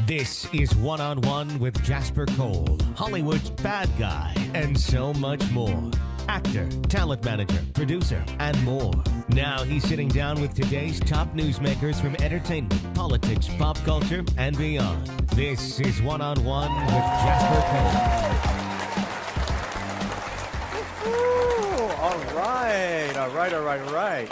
This is One on One with Jasper Cole, Hollywood's bad guy, and so much more. Actor, talent manager, producer, and more. Now he's sitting down with today's top newsmakers from entertainment, politics, pop culture, and beyond. This is One on One with Jasper Cole. All right.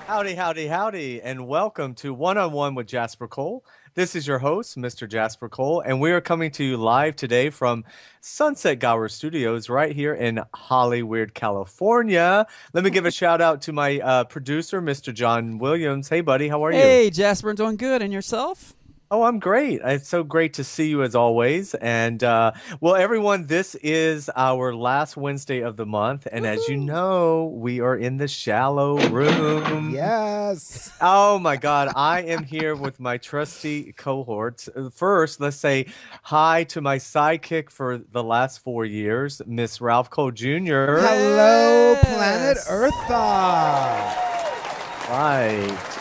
Howdy, and welcome to One on One with Jasper Cole. This is your host, Mr. Jasper Cole, and we are coming to you live today from Sunset Gower Studios right here in Hollywood, California. Let me give a shout out to my producer, Mr. John Williams. Hey, buddy, how are you? Hey, Jasper, I'm doing good. And yourself? Oh, I'm great. It's so great to see you as always. And, well, everyone, this is our last Wednesday of the month. And as you know, we are in the shallow room. Yes. Oh, my God. I am here with my trusty cohorts. First, let's say hi to my sidekick for the last 4 years, Miss Ralph Cole Jr. Hello, Planet Eartha. Right.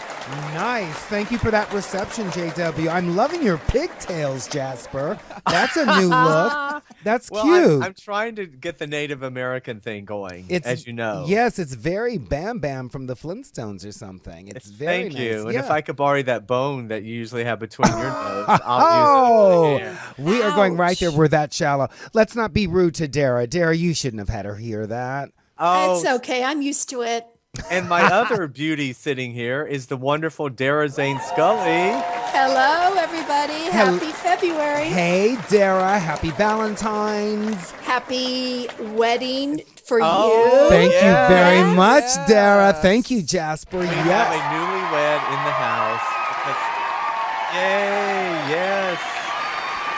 Nice. Thank you for that reception, JW. I'm loving your pigtails, Jasper. That's a new look. That's cute. I'm trying to get the Native American thing going, as you know. Yes, it's very Bam Bam from the Flintstones or something. It's very Thank nice. you. And yeah. if I could borrow that bone that you usually have between your nose, I'll use it. We are going right there. We're that shallow. Let's not be rude to Dara. Dara, you shouldn't have had her hear that. Oh, it's okay. I'm used to it. And my other beauty sitting here is the wonderful Dara Zane Scully. Hello, everybody. Happy February. Hey, Dara. Happy Valentine's. Happy wedding for you. Thank you very much, Dara. Thank you, Jasper. We have a newlywed in the house. Yay, yes.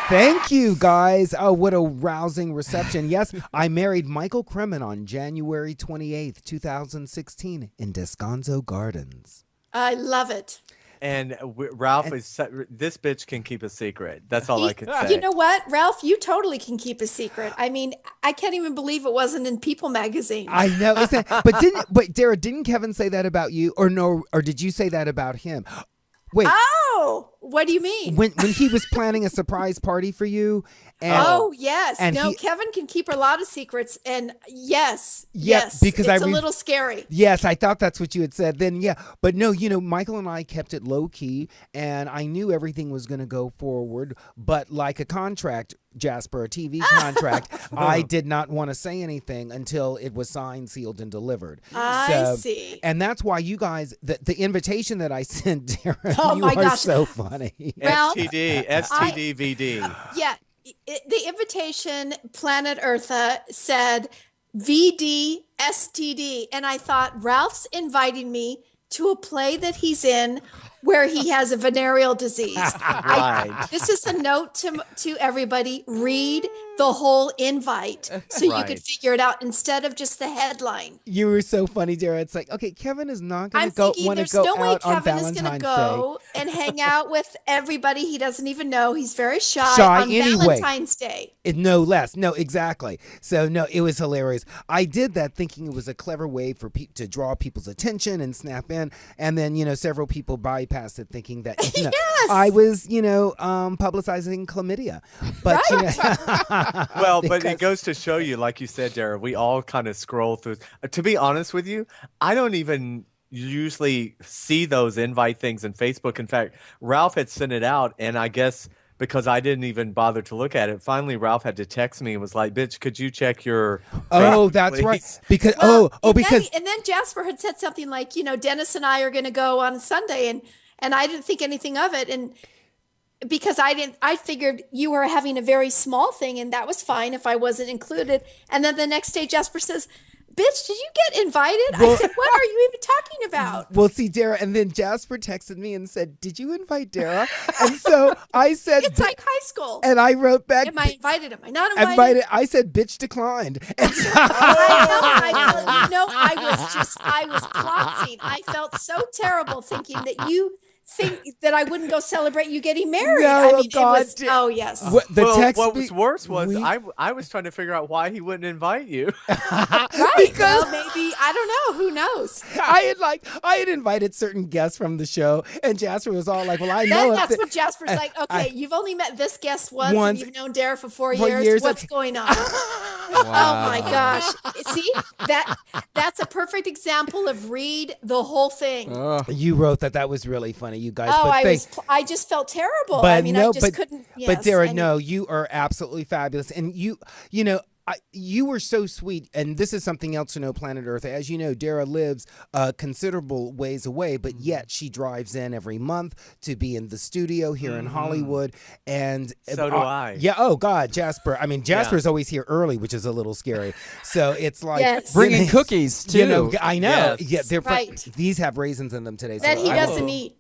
Thank you, guys. Oh, what a rousing reception. Yes, I married Michael Kremen on January 28th, 2016 in Descanso Gardens. I love it. And Ralph this bitch can keep a secret. That's all I can say. You know what, Ralph? You totally can keep a secret. I mean, I can't even believe it wasn't in People magazine. I know. But Dara, didn't Kevin say that about you? Or no, or did you say that about him? Wait. Oh, what do you mean? When he was planning a surprise party for you. And, yes. And Kevin can keep a lot of secrets. And yes, because it's a little scary. Yes, I thought that's what you had said. Then, yeah. But no, Michael and I kept it low key. And I knew everything was going to go forward. But like a contract, Jasper, a TV contract, I did not want to say anything until it was signed, sealed, and delivered. I see. And that's why you guys, the invitation that I sent, Dara, you my are gosh. so funny. Ralph, STD, VD. Yeah. The invitation, Planet Eartha, said VD, STD. And I thought, Ralph's inviting me to a play that he's in where he has a venereal disease. Right. This is a note to everybody. Read the whole invite so you could figure it out instead of just the headline. You were so funny, Dara. It's like, okay, Kevin is not going to go thinking want to there's go no way out on Kevin is going to Valentine's go Day. and hang out with everybody he doesn't even know. He's very shy on anyway. Valentine's Day. No less. No, exactly. So, no, it was hilarious. I did that thinking it was a clever way for to draw people's attention and snap in. And then, several people bypassed it thinking that Yes. I was, publicizing chlamydia. But, Well, but it goes to show you, like you said, Dara, we all kind of scroll through. To be honest with you, I don't even usually see those invite things in Facebook. In fact, Ralph had sent it out, and I guess because I didn't even bother to look at it, finally Ralph had to text me and was like, "Bitch, could you check your?" Facebook, that's please? right. Because and then Jasper had said something like, Dennis and I are going to go on Sunday, and I didn't think anything of it, and because I figured you were having a very small thing, and that was fine if I wasn't included. And then the next day, Jasper says, "Bitch, did you get invited?" I said, "What are you even talking about?" Well, see, Dara, and then Jasper texted me and said, "Did you invite Dara?" And so I said, It's like high school. and I wrote back, Am I invited? Am I not invited? I said, "Bitch declined." And so, I was plotting. I felt so terrible thinking that you think that I wouldn't go celebrate you getting married. No, I mean, God, it was, oh yes. What, the Well, text what was worse was we- I was trying to figure out why he wouldn't invite you. Right. because Well, maybe, I don't know. Who knows? I had invited certain guests from the show, and Jasper was all like, "Well, I know Then if that's the- what Jasper's like. Okay, you've only met this guest once, Once. and you've known Dara for 4 For years. years, What's okay. going on? Oh my gosh! See, that's a perfect example of read the whole thing. You wrote that was really funny, you guys. Oh, but I just felt terrible. But I mean, no, I just but, couldn't. but Yes, Dara, and- no, you are absolutely fabulous, and you know. You were so sweet, and this is something else to know, Planet Earth. As you know, Dara lives considerable ways away, but yet she drives in every month to be in the studio here in Hollywood. And So do I. Yeah. Oh God, Jasper. I mean, Jasper's always here early, which is a little scary. So it's like Yes. Bringing cookies too. You know, I know. Yes. Yeah, they're Right. these have raisins in them today. that so he I will- doesn't eat.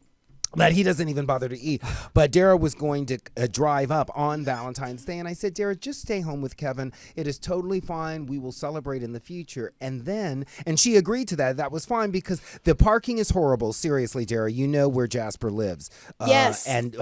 that he doesn't even bother to eat. But Dara was going to drive up on Valentine's Day, and I said, Dara, just stay home with Kevin. It is totally fine. We will celebrate in the future. And she agreed to that. That was fine because the parking is horrible. Seriously, Dara, you know where Jasper lives. Yes. And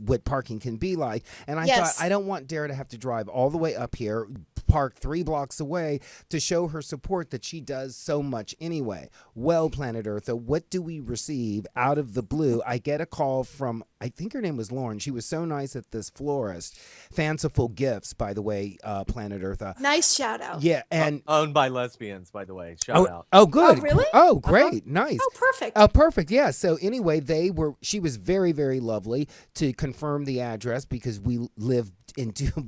what parking can be like. And I Yes. thought, I don't want Dara to have to drive all the way up here, park 3 blocks away to show her support that she does so much anyway. Well, Planet Eartha, what do we receive out of the blue? I get a call from, I think her name was Lauren. She was so nice at this florist. Fanciful Gifts, by the way, Planet Eartha. Nice shout out. Yeah, and Owned by lesbians, by the way. Shout out. oh, good. Oh, really? Oh, great. Nice. Oh, perfect. Oh, perfect. Yeah. So anyway, she was very, very lovely to confirm the address because we live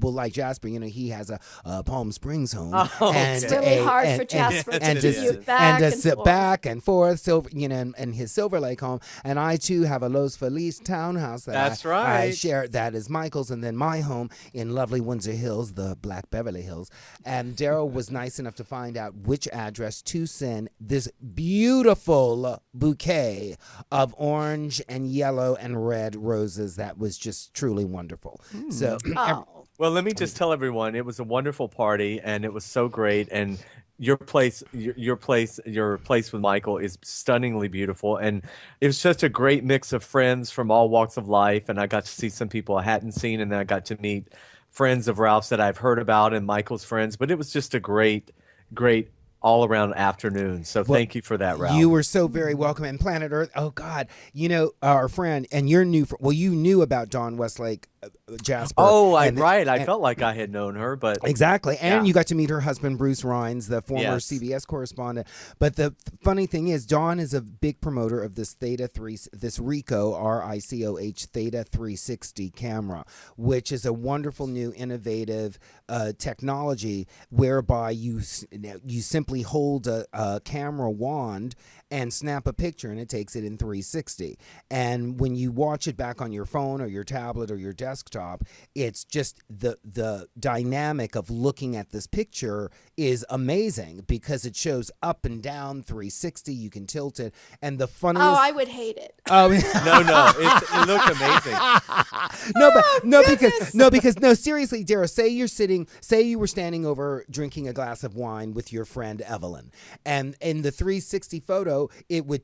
well, like Jasper, he has a Palm Springs home. Oh, and It's really hard for and- Jasper and to to is. sit back and sit forth. back and forth, so and his Silver Lake home, and I too have a Los Feliz townhouse That's I right. share. That is Michael's, and then my home in lovely Windsor Hills, the Black Beverly Hills. And Daryl was nice enough to find out which address to send this beautiful bouquet of orange and yellow and red roses. That was just truly wonderful. So. Oh. Well, let me just tell everyone it was a wonderful party and it was so great. And your place with Michael is stunningly beautiful. And it was just a great mix of friends from all walks of life. And I got to see some people I hadn't seen, and then I got to meet friends of Ralph's that I've heard about and Michael's friends. But it was just a great all around afternoon. So thank you for that, Ralph. You were so very welcome. And Planet Earth, oh God, our friend, and you're new. You knew about Dawn Westlake, Jasper. Oh, and- right. I and- felt like I had known her, but Exactly. And Yeah. you got to meet her husband, Bruce Rhines, the former Yes. CBS correspondent. But the funny thing is, Dawn is a big promoter of this this Ricoh, RICOH Theta 360 camera, which is a wonderful new innovative technology whereby you simply hold a camera wand and snap a picture, and it takes it in 360. And when you watch it back on your phone or your tablet or your desktop, it's just the dynamic of looking at this picture is amazing because it shows up and down 360. You can tilt it, and the funniest. Oh, I would hate it. no, it looked amazing. No, seriously, Dara, say you were standing over drinking a glass of wine with your friend Evelyn, and in the 360 photo, it would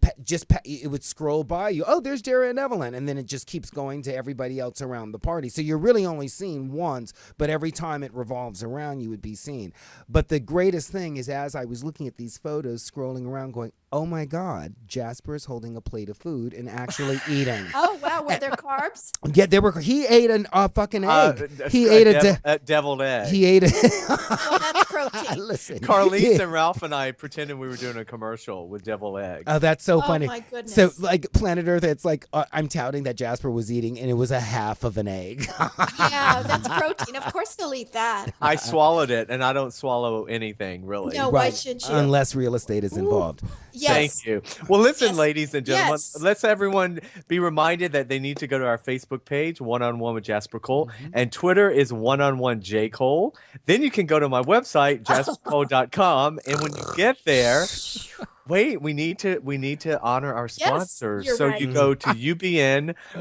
it would scroll by you. Oh, there's Dara and Evelyn, and then it just keeps going to everybody else around the party. So you're really only seen once, but every time it revolves around, you would be seen. But the greatest thing is, as I was looking at these photos, scrolling around, going, "Oh my God, Jasper is holding a plate of food and actually eating." Oh wow, were there carbs? Yeah, he ate a fucking egg. He ate a deviled egg. He ate it. Well, that's protein. Listen, Carlise and Ralph and I pretended we were doing a commercial with deviled egg. Oh, that's so Oh, funny. my goodness. So, like Planet Earth, it's like I'm touting that Jasper was eating, and it was a half of an egg. Yeah, that's protein. Of course he'll eat that. I swallowed it, and I don't swallow anything really. No, why should you? Unless real estate is involved. Yes. Thank you. Well, listen, Yes. ladies and gentlemen, Yes. let's everyone be reminded that they need to go to our Facebook page, One on One with Jasper Cole, and Twitter is One on One J Cole. Then you can go to my website, jaspercole.com, and when you get there, wait, we need to honor our sponsors. you're So right. you go to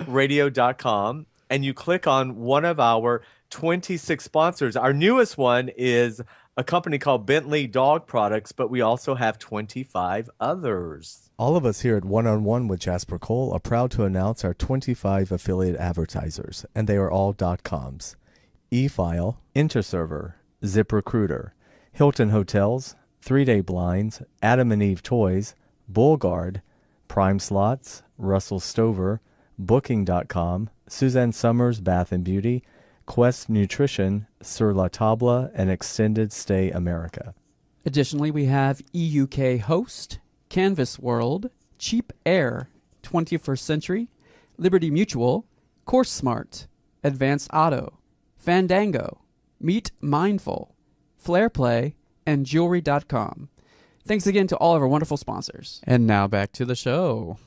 ubnradio.com and you click on one of our 26 sponsors. Our newest one is a company called Bentley Dog Products, but we also have 25 others. All of us here at One on One with Jasper Cole are proud to announce our 25 affiliate advertisers, and they are all .coms. eFile, Interserver, ZipRecruiter, Hilton Hotels, 3-Day Blinds, Adam and Eve Toys, Bullguard, Prime Slots, Russell Stover, Booking.com, Suzanne Summers Bath and Beauty, Quest Nutrition, Sur La Table, and Extended Stay America. Additionally, we have EUK Host, Canvas World, Cheap Air, 21st Century, Liberty Mutual, Course Smart, Advanced Auto, Fandango, Meet Mindful, Flair Play, and Jewelry.com. Thanks again to all of our wonderful sponsors. And now back to the show.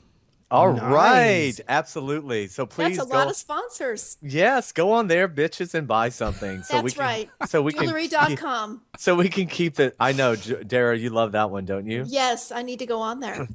All Nice. right, absolutely. So please That's a go. lot of sponsors. Yes, go on there, bitches, and buy something. So we That's can, right. So we can. Jewelry.com. So we can keep the. I know, Dara, you love that one, don't you? Yes, I need to go on there.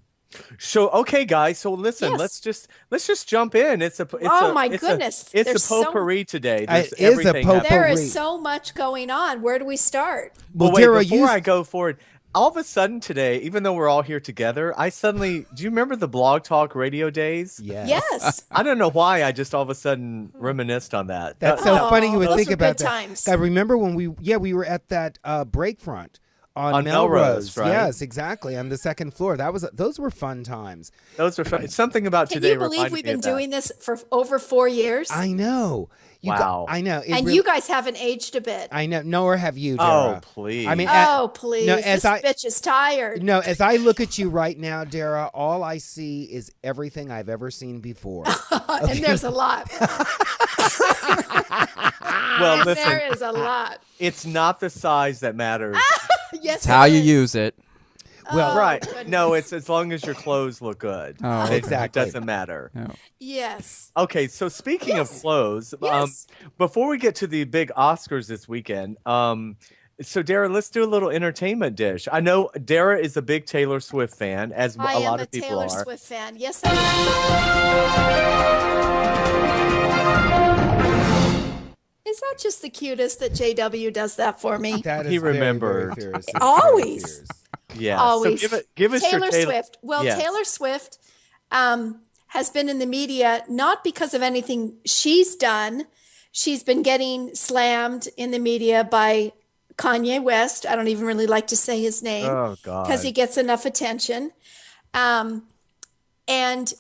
So okay, guys. So listen, Yes. let's just jump in. My goodness. It's There's a so- potpourri today. It There's is a everything potpourri. happening. There Potpourri. is so much going on. Where do we start? Well, But wait, Dara, before you I go forward, all of a sudden today, even though we're all here together, I suddenly. Do you remember the Blog Talk radio days? Yes. Yes. I don't know why. I just all of a sudden reminisced on that. That's so Oh, funny you would those think were about good that. times. I remember when we were at that break front on Melrose, right? Yes, exactly, on the second floor. Those were fun times. Those are fun. Something about Can today you believe reminded we've me of been that. doing this for over 4 years? I know. Wow. I know. It and really- you guys haven't aged a bit. I know. Nor have you, Oh, Dara. please. I mean, Oh, please. no, This bitch is tired. no, as I look at you right now, Dara, all I see is everything I've ever seen before. And there's a lot. Well, And listen, there is a lot. it's not the size that matters. Yes, It's how it you is. use it. Well, Oh, Right. goodness. No, it's as long as your clothes look good. Oh, Exactly. It doesn't matter. No. Yes. Okay, so speaking of clothes, Yes. before we get to the big Oscars this weekend, so Dara, let's do a little entertainment dish. I know Dara is a big Taylor Swift fan, as I a am lot a of people Taylor are. Swift fan. Yes, I am. Is that just the cutest that JW does that for me? That is He very, very remembered. fierce. It's Always. very fierce. Yeah. Always. So give us Taylor your Swift. Well, Yes. Taylor Swift has been in the media not because of anything she's done. She's been getting slammed in the media by Kanye West. I don't even really like to say his name Oh God. because he gets enough attention. And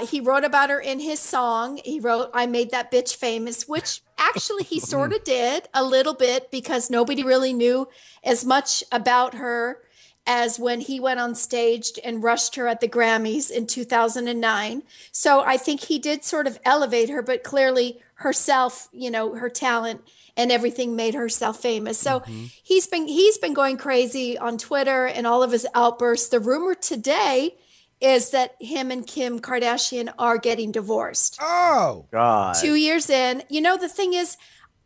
he wrote about her in his song. He wrote, I Made That Bitch Famous, which actually he sort of did a little bit because nobody really knew as much about her as when he went on stage and rushed her at the Grammys in 2009. So I think he did sort of elevate her, but clearly herself, her talent and everything made herself famous. So he's been going crazy on Twitter and all of his outbursts. The rumor today is that him and Kim Kardashian are getting divorced. Oh, God. 2 years in. The thing is,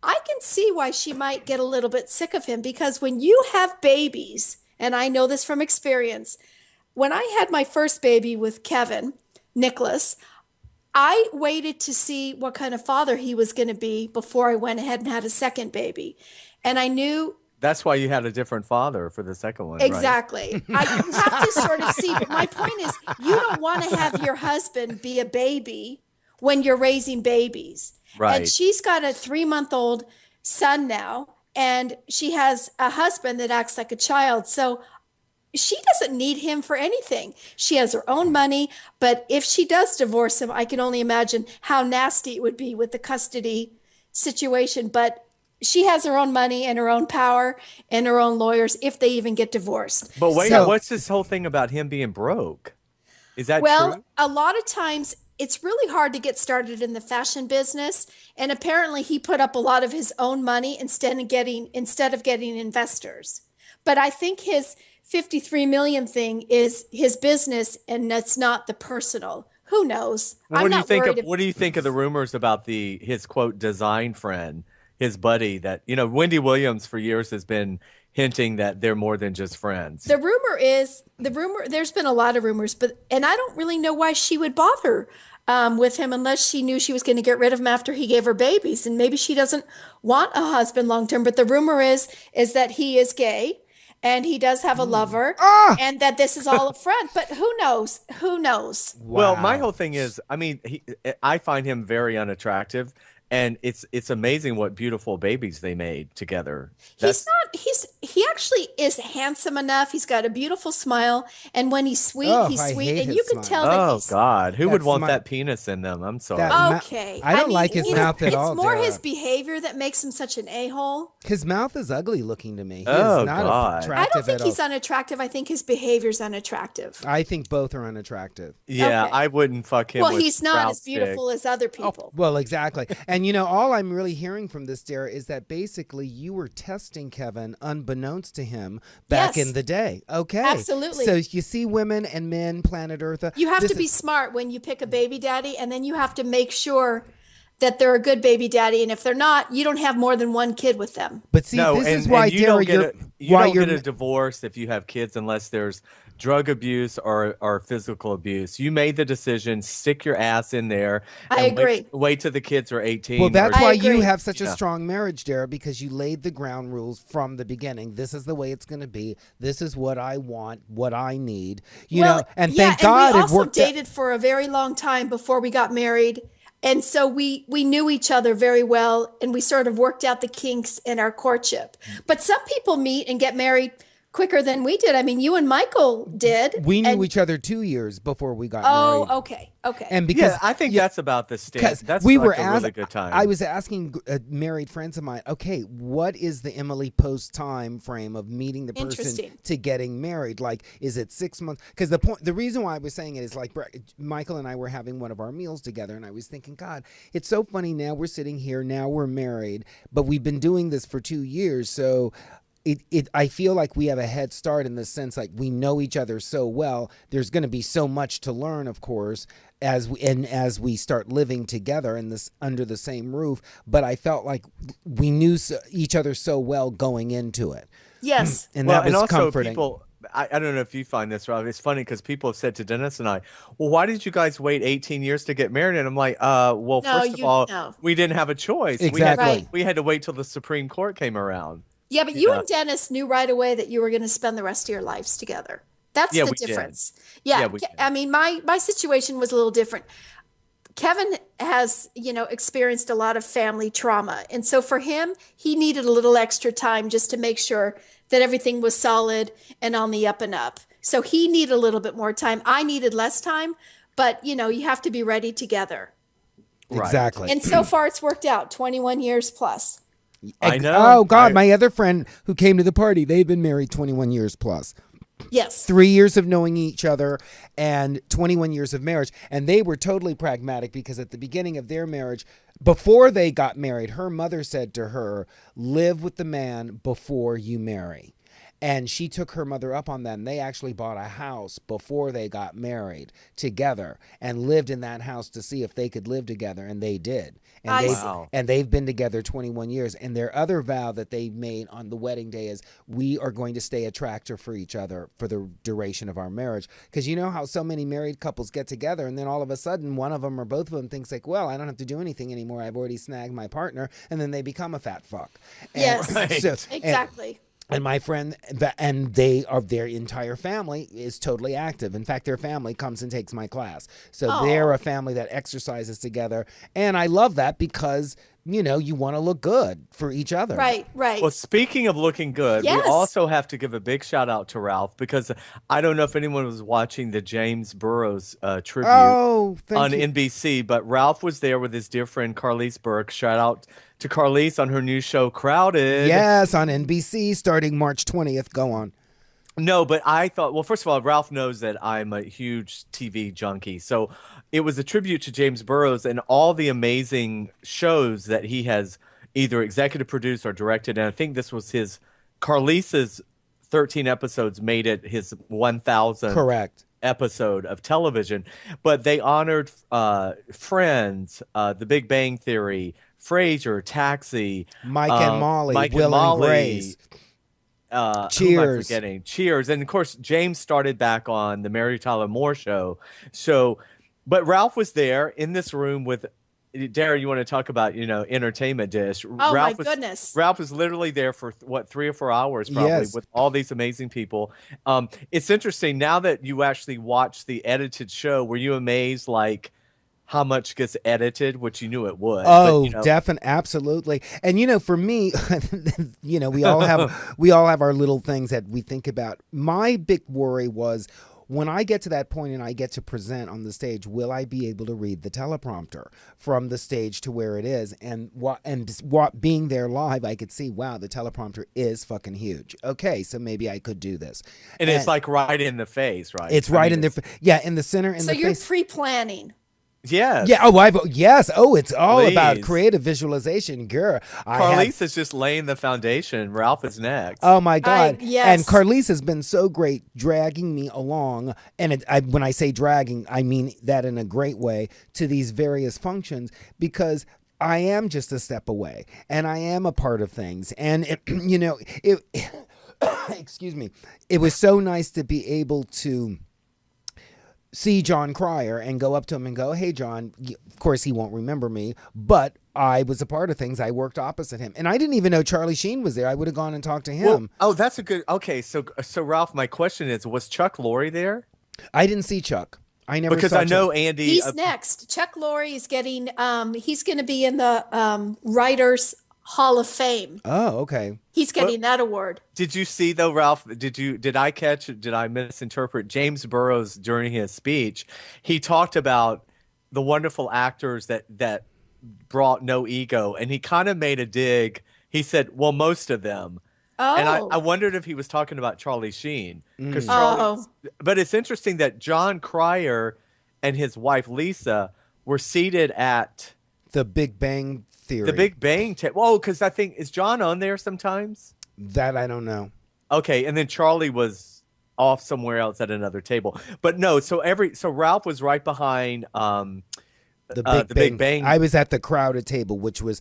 I can see why she might get a little bit sick of him because when you have babies, and I know this from experience, when I had my first baby with Kevin, Nicholas, I waited to see what kind of father he was going to be before I went ahead and had a second baby. And I knew That's why you had a different father for the second one, right? exactly. I have to sort of see. But my point is, you don't want to have your husband be a baby when you're raising babies. Right. And she's got a 3-month-old son now, and she has a husband that acts like a child. So she doesn't need him for anything. She has her own money. But if she does divorce him, I can only imagine how nasty it would be with the custody situation. But she has her own money and her own power and her own lawyers if they even get divorced. But wait, So- what's this whole thing about him being broke? Is that Well, true? a lot of times it's really hard to get started in the fashion business. And apparently he put up a lot of his own money instead of getting investors. But I think his 53 million thing is his business and that's not the personal. Who knows? I'm What do you not think worried of what do you think of the rumors about his quote design friend, his buddy that Wendy Williams for years has been hinting that they're more than just friends. There's been a lot of rumors, and I don't really know why she would bother with him unless she knew she was going to get rid of him after he gave her babies. And maybe she doesn't want a husband long term. But the rumor is that he is gay and he does have a lover and that this is all a front. But who knows? Who knows? Well, my Wow. whole thing is, I mean, I find him very unattractive, and it's amazing what beautiful babies they made together. He actually is handsome enough. He's got a beautiful smile. And when he's sweet, Oh, he's I sweet. hate And his you can smile. tell that Oh he's God, who would That's want my- that penis in them? I'm sorry. That- okay. I don't like his mouth at it's all, more Dara. his behavior that makes him such an a-hole. His mouth is ugly looking to me. He Oh, is not God. attractive I don't think at he's all. unattractive. I think his behavior's unattractive. I think both are unattractive. Yeah, Okay. I wouldn't fuck him. Well, with he's not Ralph's as beautiful dick. as other people. Well, exactly. And all I'm really hearing from this, Dara, is that basically you were testing Kevin unbeknownst to him back Yes. in the day. Okay. Absolutely. So you see women and men, planet Earth. You have this to be is- smart when you pick a baby daddy, and then you have to make sure that they're a good baby daddy. And if they're not, you don't have more than one kid with them. But see, No, this and, is why, and you Dara, don't get you're a, you why don't you're get a divorce if you have kids unless there's drug abuse or physical abuse. You made the decision, stick your ass in there. I and agree. Wait till the kids are 18. Well, that's I why agree. you have such a Yeah. strong marriage, Dara, because you laid the ground rules from the beginning. This is the way it's going to be. This is what I want, what I need. And yeah, thank God and we it also worked out. dated for a very long time before we got married. And so we knew each other very well, and we sort of worked out the kinks in our courtship. But some people meet and get married quicker than we did. I mean, you and Michael did. We knew and- each other 2 years before we got Oh, married. okay. And because Yeah, I think that's about the state. because That's we like were a ask- really good time. I was asking married friends of mine, okay, what is the Emily Post time frame of meeting the person Interesting. to getting married? Like, is it 6 months? Because the reason why I was saying it is like Michael and I were having one of our meals together, and I was thinking, God, it's so funny. Now we're sitting here, now we're married, but we've been doing this for 2 years, so. I feel like we have a head start in the sense like we know each other so well. There's going to be so much to learn, of course, as we start living together in this under the same roof. But I felt like we knew each other so well going into it, Yes. and well, that was and also comforting. people. I don't know if you find this, Rob. It's funny because people have said to Dennis and I, "Well, why did you guys wait 18 years to get married?" And I'm like, well, No, first of all, no. we didn't have a choice. Exactly. Right. We had to wait till the Supreme Court came around. Yeah, but you and Dennis knew right away that you were going to spend the rest of your lives together. That's Yeah, the we did. difference. Yeah, Yeah, we did. I mean, my situation was a little different. Kevin has, experienced a lot of family trauma. And so for him, he needed a little extra time just to make sure that everything was solid and on the up and up. So he needed a little bit more time. I needed less time, but you have to be ready together. Right. Exactly. And so far it's worked out 21 years plus. I know. Oh God, my other friend who came to the party, they've been married 21 years plus. Yes. 3 years of knowing each other and 21 years of marriage. And they were totally pragmatic because at the beginning of their marriage, before they got married, her mother said to her, live with the man before you marry. And she took her mother up on that. And they actually bought a house before they got married together and lived in that house to see if they could live together. And they did. And I they've, see. Wow. and they've been together 21 years. And their other vow that they made on the wedding day is we are going to stay attractive for each other for the duration of our marriage. Because you know how so many married couples get together and then all of a sudden one of them or both of them thinks like, well, I don't have to do anything anymore. I've already snagged my partner. And then they become a fat fuck. And Yes. Right. Exactly. And my friend, and their entire family is totally active. In fact, their family comes and takes my class. So Oh. they're a family that exercises together. And I love that because, you want to look good for each other. Right. Well, speaking of looking good, Yes. we also have to give a big shout out to Ralph because I don't know if anyone was watching the James Burrows tribute Oh, thank on you. NBC, but Ralph was there with his dear friend Carlise Burke. Shout out to Carlise on her new show, Crowded. Yes, on NBC starting March 20th. Go on. No, but I thought, well, first of all, Ralph knows that I'm a huge TV junkie. So it was a tribute to James Burrows and all the amazing shows that he has either executive produced or directed. And I think this was Carlise's 13 episodes made it his 1,000th Correct. episode of television. But they honored Friends, The Big Bang Theory, Frasier, Taxi, Mike and Molly, Mike and Will and Molly, Grace. who am I Cheers. forgetting? Cheers. And of course, James started back on the Mary Tyler Moore show. So But Ralph was there in this room with Dara. You want to talk about entertainment dish? Oh my goodness. Ralph was literally there for what 3 or 4 hours probably Yes. with all these amazing people. It's interesting now that you actually watched the edited show. Were you amazed like how much gets edited, which you knew it would? Oh, but, definitely, absolutely. And for me, we all have our little things that we think about. My big worry was when I get to that point and I get to present on the stage, will I be able to read the teleprompter from the stage to where it is? And being there live, I could see, wow, the teleprompter is fucking huge. Okay, so maybe I could do this. and it's like right in the face, right? It's I right mean, in in the center, in So the you're face. pre-planning. Yes. Yeah. Oh, yes. Oh, it's all about Please. creative visualization, girl. Carlise is just laying the foundation. Ralph is next. Oh my God! yes. And Carlise has been so great, dragging me along. And when I say dragging, I mean that in a great way to these various functions because I am just a step away, and I am a part of things. And it excuse me, it was so nice to be able to see John Cryer and go up to him and go, hey, John, of course he won't remember me, but I was a part of things. I worked opposite him. And I didn't even know Charlie Sheen was there. I would have gone and talked to him. Oh, that's a good. Okay, so Ralph, my question is, was Chuck Lorre there? I didn't see Chuck. I never Because saw I know Chuck. Andy. He's next. Chuck Lorre is getting. He's going to be in the Writers Hall of Fame. Oh, okay. He's getting that award. Did you see though, Ralph? Did I misinterpret James Burrows during his speech? He talked about the wonderful actors that brought no ego, and he kind of made a dig. He said, "Well, most of them." Oh. And I wondered if he was talking about Charlie Sheen. Oh. But it's interesting that John Cryer and his wife Lisa were seated at The Big Bang Theory. the Big Bang. Whoa, because I think, is John on there sometimes? That I don't know. Okay, and then Charlie was off somewhere else at another table. But no, so Ralph was right behind The Big Bang. I was at the crowded table, which was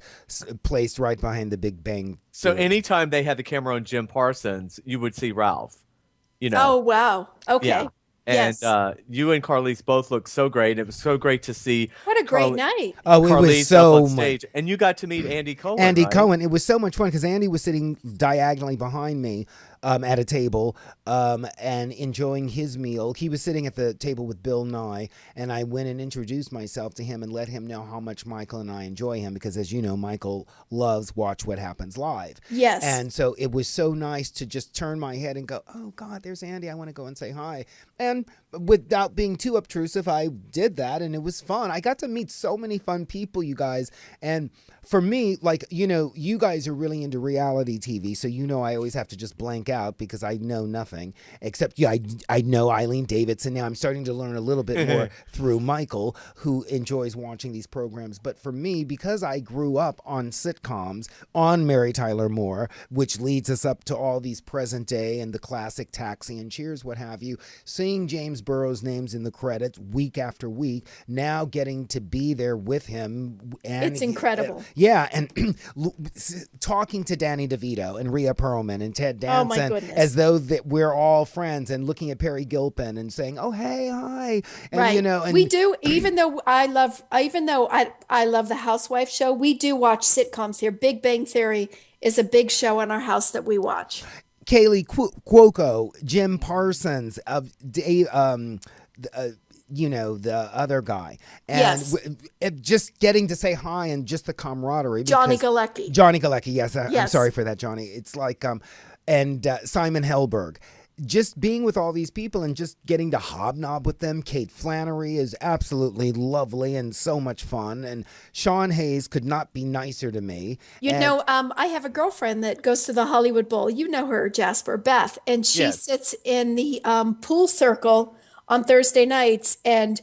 placed right behind the Big Bang So Theory. anytime they had the camera on Jim Parsons, you would see Ralph. Oh wow. Okay. Yeah. And Yes. you and Carlise both looked so great. It was so great to see What a great night. Oh, it Carlise was up so on much. stage. And you got to meet Andy Cohen. Andy right? Cohen. It was so much fun because Andy was sitting diagonally behind me at a table and enjoying his meal. He was sitting at the table with Bill Nye, and I went and introduced myself to him and let him know how much Michael and I enjoy him because, as you know, Michael loves Watch What Happens Live. Yes. And so it was so nice to just turn my head and go, oh, God, there's Andy. I want to go and say hi. And without being too obtrusive, I did that, and it was fun. I got to meet so many fun people, you guys. And for me, like, you guys are really into reality TV, so I always have to just blank out because I know nothing except I know Eileen Davidson now. I'm starting to learn a little bit more through Michael, who enjoys watching these programs. But for me, because I grew up on sitcoms, on Mary Tyler Moore, which leads us up to all these present day and the classic Taxi and Cheers, what have you, seeing James Burrows' names in the credits week after week, now getting to be there with him, and It's incredible. yeah, and talking to Danny DeVito and Rhea Perlman and Ted Oh, my Danson goodness. as though that we're all friends, and looking at Perry Gilpin and saying, "Oh, hey, hi," and Right. and we do, even though I love the Housewife show, we do watch sitcoms here. Big Bang Theory is a big show in our house that we watch. Kaylee Cuoco, Jim Parsons, Dave, the other guy, and Yes. just getting to say hi and just the camaraderie. Johnny because- Galecki. Johnny Galecki, yes, I'm Yes. sorry for that, Johnny. It's like, and Simon Helberg. Just being with all these people and just getting to hobnob with them. Kate Flannery is absolutely lovely and so much fun. And Sean Hayes could not be nicer to me. I have a girlfriend that goes to the Hollywood Bowl. You know her, Jasper, Beth, and she Yes. sits in the pool circle on Thursday nights, and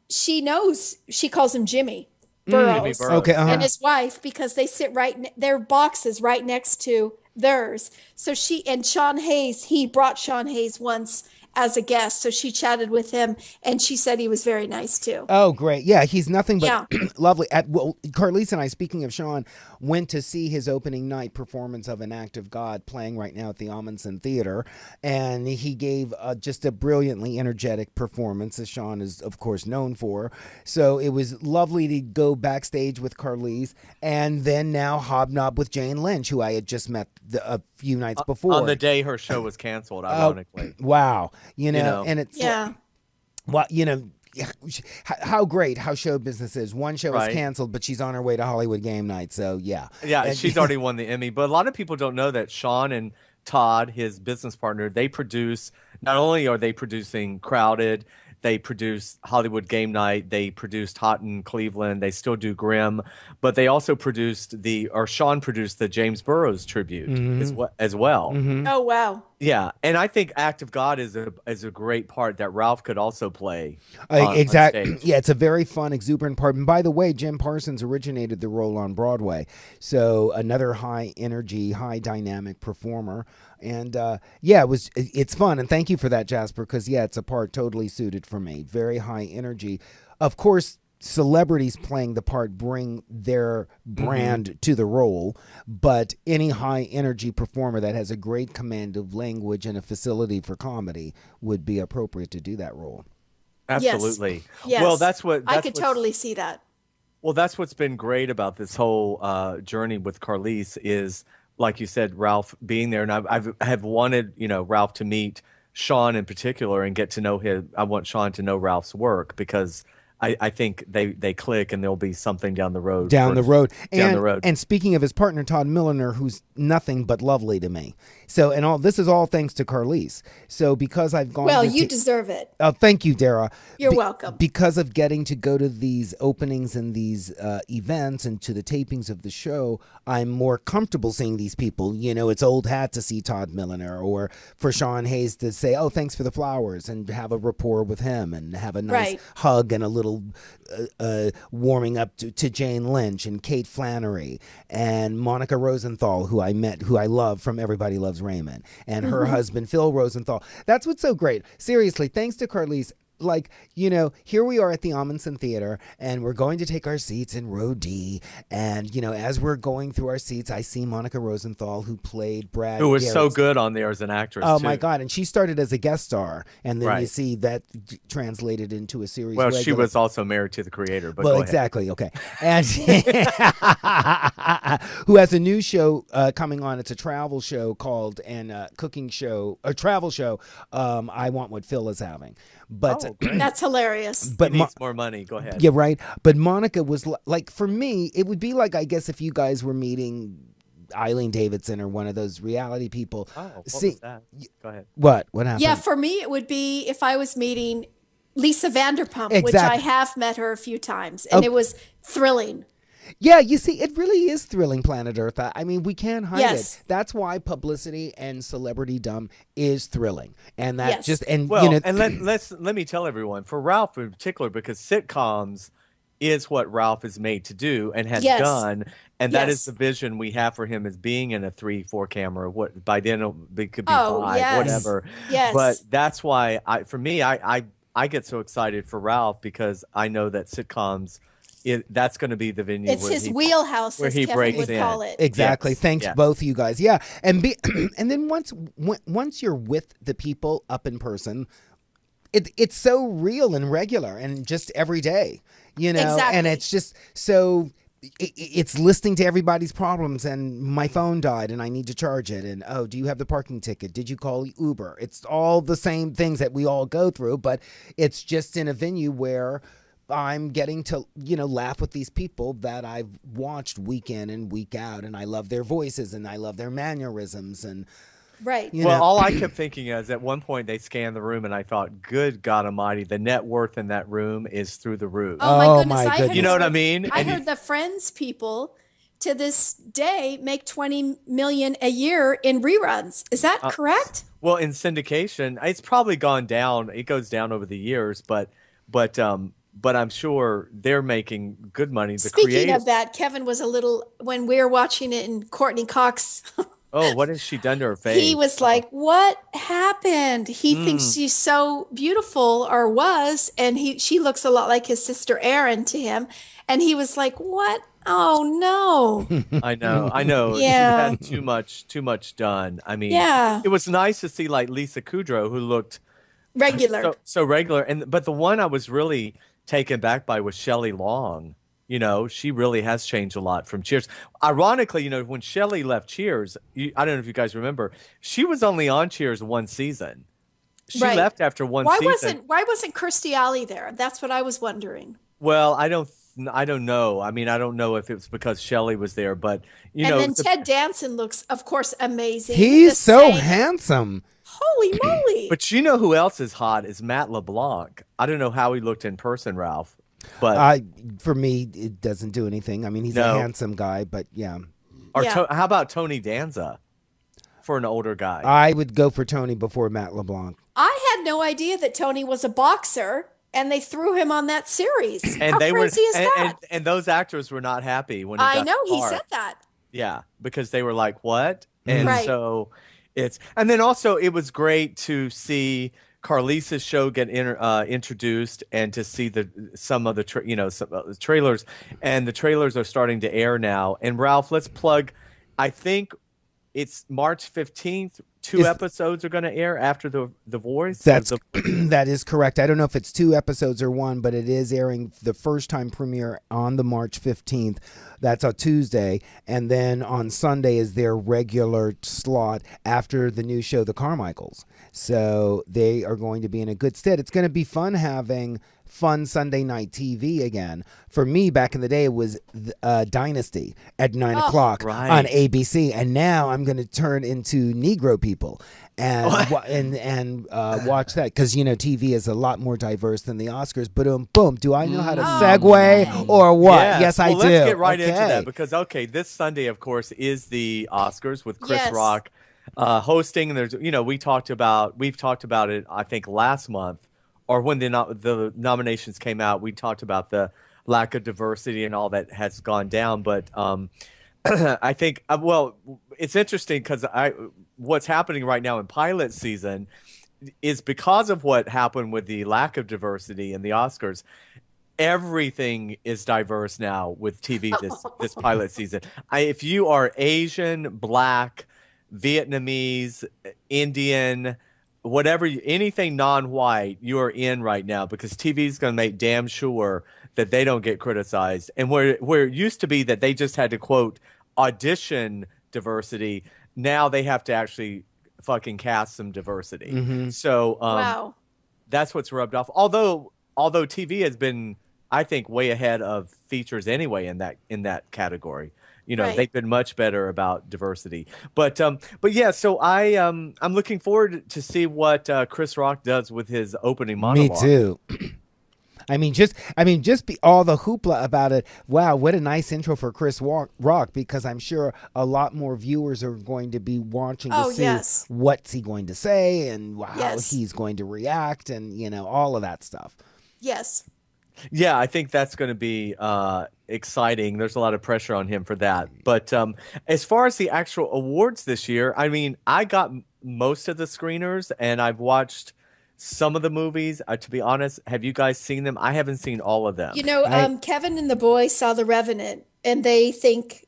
she calls him Jimmy Burrows, Burrows. Okay, and his wife, because they sit their boxes right next to theirs. So Sean Hayes, he brought Sean Hayes once as a guest. So she chatted with him, and she said he was very nice too. Oh, great. Yeah, he's nothing but Yeah. lovely. Carlise and I, speaking of Sean, went to see his opening night performance of An Act of God playing right now at the Amundsen Theater. And he gave just a brilliantly energetic performance, as Sean is, of course, known for. So it was lovely to go backstage with Carlise and then now hobnob with Jane Lynch, who I had just met a few nights before. On the day her show was canceled, ironically. Wow. You know. And it's Yeah. well, how great how show business is. One show is Right. canceled, but she's on her way to Hollywood game night. So yeah, Yeah, And- she's already won the Emmy. But a lot of people don't know that Sean and Todd, his business partner, they produce, not only are they producing Crowded, they produce Hollywood Game Night, they produced Hot in Cleveland, they still do Grimm, but they also Sean produced the James Burrows tribute as well. Oh, wow. Yeah, and I think Act of God is a great part that Ralph could also play. On exactly. stage. Yeah, it's a very fun, exuberant part. And by the way, Jim Parsons originated the role on Broadway, so another high energy, high dynamic performer. And it's fun. And thank you for that, Jasper, because it's a part totally suited for me. Very high energy. Of course, celebrities playing the part bring their brand to the role, but any high energy performer that has a great command of language and a facility for comedy would be appropriate to do that role. Absolutely. Yes. Well, that's I could what's- totally see that. Well, that's what's been great about this whole journey with Carlise is, like you said, Ralph being there, and I have wanted Ralph to meet Sean in particular and get to know him. I want Sean to know Ralph's work because I think they click and there'll be something down the road. Down the road. And And speaking of his partner, Todd Milliner, who's nothing but lovely to me. So, this is all thanks to Carlise. So because I've gone Well, to you deserve it. Oh, thank you, Dara. You're welcome. Because of getting to go to these openings and these events and to the tapings of the show, I'm more comfortable seeing these people. It's old hat to see Todd Milliner, or for Sean Hayes to say, "Oh, thanks for the flowers," and have a rapport with him and have a nice Right. hug and a little warming up to Jane Lynch and Kate Flannery and Monica Rosenthal, who I met, who I love from Everybody Loves Raymond, and her husband Phil Rosenthal. That's what's so great. Seriously, thanks to Carlise. Here we are at the Amundsen Theater, and we're going to take our seats in row D. And, as we're going through our seats, I see Monica Rosenthal, who played Brad. who was so Garrett's- good on there as an actress. Oh, too. my God. And she started as a guest star, and then you Right. see that translated into a series. Well, she regular. was also married to the creator. But Well, go ahead. exactly. Okay. And who has a new show coming on. It's a travel show called, and cooking show, a travel show. I Want What Phil is having. But Oh, great. That's hilarious. but He needs more money. Go ahead. yeah, right. But Monica was like, for me, it would be like, I guess, if you guys were meeting Eileen Davidson or one of those reality people. Oh, what See, was that? Go ahead. What happened? Yeah, for me, it would be if I was meeting Lisa Vanderpump, which Exactly. I have met her a few times, and it was thrilling. Yeah, you see, it really is thrilling, Planet Earth. I mean, we can't hide Yes. it. That's why publicity and celebritydom is thrilling, and that Yes. just and Well, and let me tell everyone, for Ralph in particular, because sitcoms is what Ralph is made to do and has Yes. done, and that is Yes. the vision we have for him as being in a 3-4 camera. What by then it could be Oh, 5, yes. whatever. Yes. But that's why I get so excited for Ralph because I know that sitcoms. That's going to be the venue. It's where his he- wheelhouse, where as he Kevin breaks would in. call it. exactly. Yes, Thanks yes. both you guys. Yeah, and and then once you're with the people up in person, it's so real and regular and just every day, and Exactly. it's just so. It's listening to everybody's problems, and my phone died and I need to charge it, and oh, do you have the parking ticket? Did you call Uber? It's all the same things that we all go through, but it's just in a venue where I'm getting to, laugh with these people that I've watched week in and week out, and I love their voices and I love their mannerisms, and Right. know. All I kept thinking is at one point they scanned the room and I thought, good God Almighty, the net worth in that room is through the roof. Oh, my Oh, goodness. my I heard goodness. You know what I this- mean? I And you- heard the Friends people to this day make 20 million a year in reruns. Is that correct? Well, in syndication, it's probably gone down. It goes down over the years, but I'm sure they're making good money. The Speaking creative, of that, Kevin was a little, when we were watching it and Courtney Cox Oh, what has she done to her He face? was Oh. like, "What happened?" He thinks she's so beautiful, or was, and she looks a lot like his sister Erin to him. And he was like, "What? Oh no." I know, I know. She's Yeah. had too much done. I mean, Yeah. it was nice to see like Lisa Kudrow, who looked Regular. so regular, and but the one I was really taken back by was Shelley Long. You know, she really has changed a lot from Cheers. Ironically, you know, when Shelley left Cheers, I don't know if you guys remember, she was only on Cheers one season. She Right. left after one season. Why wasn't Kirstie Alley there? That's what I was wondering. Well, I don't know. I mean, I don't know if it was because Shelley was there, but you And know, then Ted Danson looks, of course, amazing. He's The so same- handsome. Holy moly. but you know who else is hot is Matt LeBlanc. I don't know how he looked in person, Ralph, but For me, it doesn't do anything. I mean, he's No. a handsome guy, but yeah. Yeah. How about Tony Danza for an older guy? I would go for Tony before Matt LeBlanc. I had no idea that Tony was a boxer, and they threw him on that series. and How they were crazy is that? and those actors were not happy when he I got know the he part. said that. Yeah, because they were like, "What?" And Right. so and then also it was great to see Carlisa's show get introduced and to see some of the some of the trailers, and the trailers are starting to air now. And Ralph, let's plug. I think it's March 15th. Two Is- episodes are going to air after the Voice. That's The- that is correct. I don't know if it's 2 episodes or 1, but it is airing the first time premiere on the March 15th. That's a Tuesday, and then on Sunday is their regular slot after the new show, The Carmichaels. So they are going to be in a good stead. It's going to be fun having fun Sunday night TV again. For me, back in the day, it was Dynasty at 9 o'clock right. on ABC, and now I'm going to turn into Negro People and watch that, because you know TV is a lot more diverse than the Oscars. Boom, boom. Do I know how to segue or what? Yes, I well, do. Let's get right into Okay. that because this Sunday, of course, is the Oscars with Chris Yes. Rock hosting. And there's we've talked about it. I think last month or when the nominations came out, we talked about the lack of diversity and all that has gone down. But I think it's interesting because what's happening right now in pilot season is because of what happened with the lack of diversity in the Oscars. Everything is diverse now with TV this pilot season. If you are Asian, Black, Vietnamese, Indian, anything non-white, you are in right now because TV is going to make damn sure that they don't get criticized. And where it used to be that they just had to quote audition diversity, now they have to actually fucking cast some diversity. So Wow. that's what's rubbed off. Although TV has been, I think, way ahead of features anyway in that category. You know, Right. they've been much better about diversity. But yeah, so I'm looking forward to see what Chris Rock does with his opening monologue. Me too. I mean, just be all the hoopla about it. Wow, what a nice intro for Chris Rock, because I'm sure a lot more viewers are going to be watching to see yes. what's he going to say and how Yes. he's going to react, and all of that stuff. Yes. Yeah, I think that's going to be exciting. There's a lot of pressure on him for that. But as far as the actual awards this year, I mean, I got most of the screeners and I've watched some of the movies. To be honest, have you guys seen them? I haven't seen all of them. You know, Kevin and the boys saw The Revenant, and they think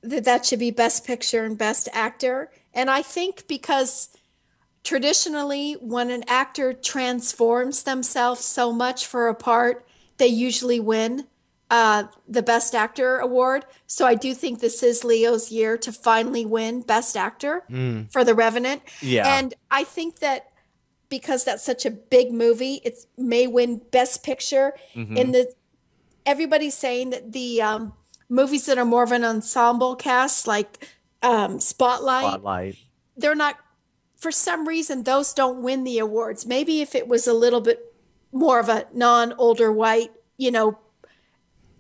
that should be Best Picture and Best Actor. And I think because traditionally, when an actor transforms themselves so much for a part, they usually win the Best Actor award. So I do think this is Leo's year to finally win Best Actor for The Revenant. Yeah. And I think that because that's such a big movie, it may win Best Picture. In everybody's saying that the movies that are more of an ensemble cast, like Spotlight, they're not. For some reason, those don't win the awards. Maybe if it was a little bit more of a non-older white,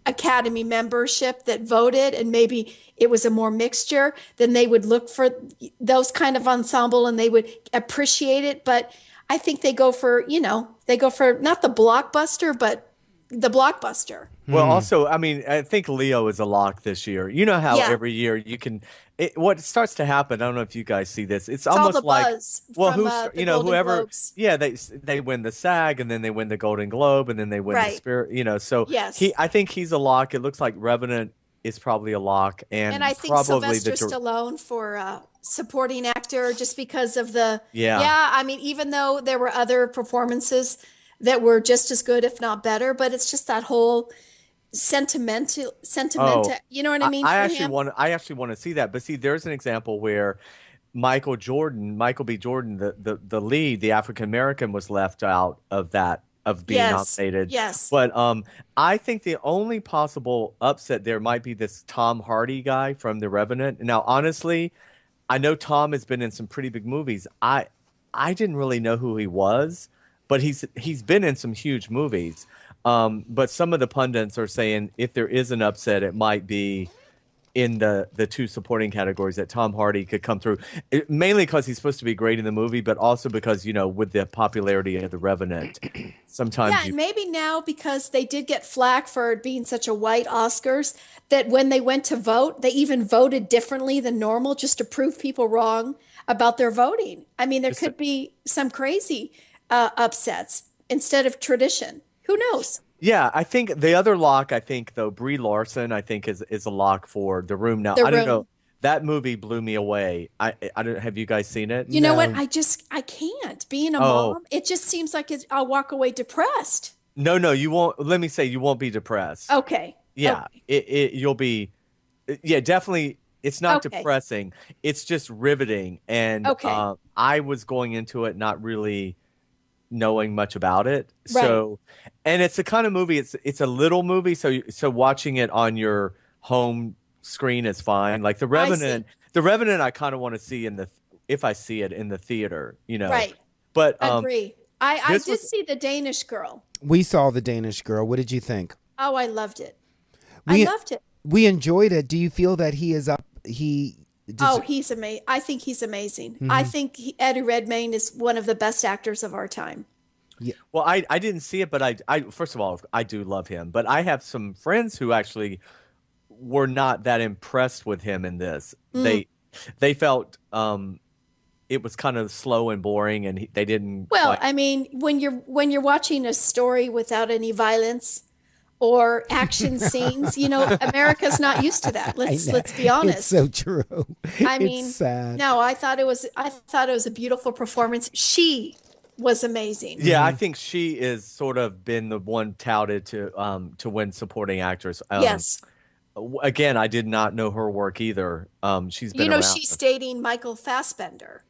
Academy membership that voted, and maybe it was a more mixture, then they would look for those kind of ensemble and they would appreciate it. But I think they go for not the blockbuster, but the blockbuster. Well, also, I mean, I think Leo is a lock this year. You know how Yeah. every year you can. What starts to happen? I don't know if you guys see this. It's all almost the like, buzz well, from, who's the Golden whoever. Globes. Yeah, they win the SAG and then they win the Golden Globe and then they win the Right. Spirit. So Yes. I think he's a lock. It looks like Revenant is probably a lock, and And I think probably Sylvester Stallone for supporting actor, just because of the Yeah. I mean, even though there were other performances that were just as good, if not better, but it's just that whole sentimental. Oh, You know what I mean? I for actually him? want I actually want to see that. But see, there's an example where Michael B. Jordan, the lead, the African American, was left out of that of being Yes. nominated. Yes. But I think the only possible upset there might be this Tom Hardy guy from The Revenant. Now, honestly, I know Tom has been in some pretty big movies. I didn't really know who he was, but he's been in some huge movies. But some of the pundits are saying if there is an upset, it might be in the two supporting categories that Tom Hardy could come through, mainly because he's supposed to be great in the movie, but also because, with the popularity of The Revenant, sometimes Yeah, and maybe now because they did get flack for it being such a white Oscars, that when they went to vote, they even voted differently than normal just to prove people wrong about their voting. I mean, there could be some crazy upsets instead of tradition. Who knows? Yeah, I think the other lock, though, Brie Larson, I think is a lock for The Room. Now, I don't know. That movie blew me away. I don't. Have you guys seen it? You know what? I can't. Being a mom, it just seems like I'll walk away depressed. No, you won't. Let me say, you won't be depressed. Okay. Yeah, Okay. you'll be. Yeah, definitely. It's not Okay. depressing. It's just riveting. And Okay. I was going into it not really knowing much about it. Right. So, and it's the kind of movie. It's a little movie. So watching it on your home screen is fine. Like The Revenant. The Revenant, I kind of want to see if I see it in the theater. Right. But Agree. I this did was- see The Danish Girl. We saw The Danish Girl. What did you think? Oh, I loved it. We- I loved it. We enjoyed it. Do you feel that he is up? He's amazing. I think he's amazing. I think Eddie Redmayne is one of the best actors of our time. Well, I didn't see it, but I first of all, I do love him. But I have some friends who actually were not that impressed with him in this. They felt it was kind of slow and boring, and they didn't. Well, quite- I mean, when you're watching a story without any violence or action scenes, America's not used to that. Let's be honest. It's so true. I mean, it's sad. no, I thought it was a beautiful performance. She was amazing. Yeah, I think she is sort of been the one touted to win supporting actress. Yes. Again, I did not know her work either. She's been around. She's dating Michael Fassbender.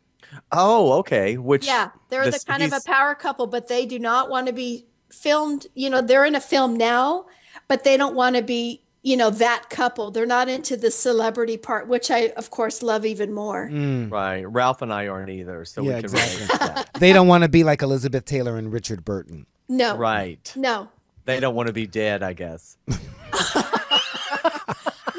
Oh, okay. Yeah, they're the kind of a power couple, but they do not want to be filmed. They're in a film now, but they don't want to be, that couple. They're not into the celebrity part, which I, of course, love even more. Right. Ralph and I aren't either, so Yeah, we can exactly. relate to that. They don't want to be like Elizabeth Taylor and Richard Burton. No. Right. No. They don't want to be dead, I guess.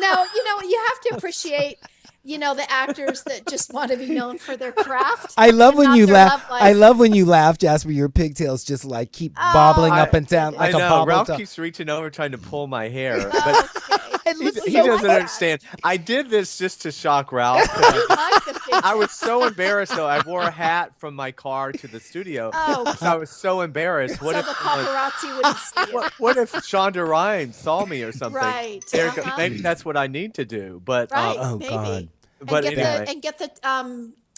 No, you have to appreciate, the actors that just want to be known for their craft. I love when not you their laugh. love life. I love when you laugh, Jasper. Your pigtails just like keep bobbling up and down like I a know. bobble. Ralph top. keeps reaching over trying to pull my hair, but It he, looks he so doesn't bad. understand. I did this just to shock Ralph. 'cause I like the picture. I was so embarrassed, though. I wore a hat from my car to the studio. Oh. So I was so embarrassed. What So if the paparazzi wouldn't see it. what if Shonda Rhimes saw me or something? Right. Maybe that's what I need to do. But Right. Oh, maybe. God. But anyway. And get the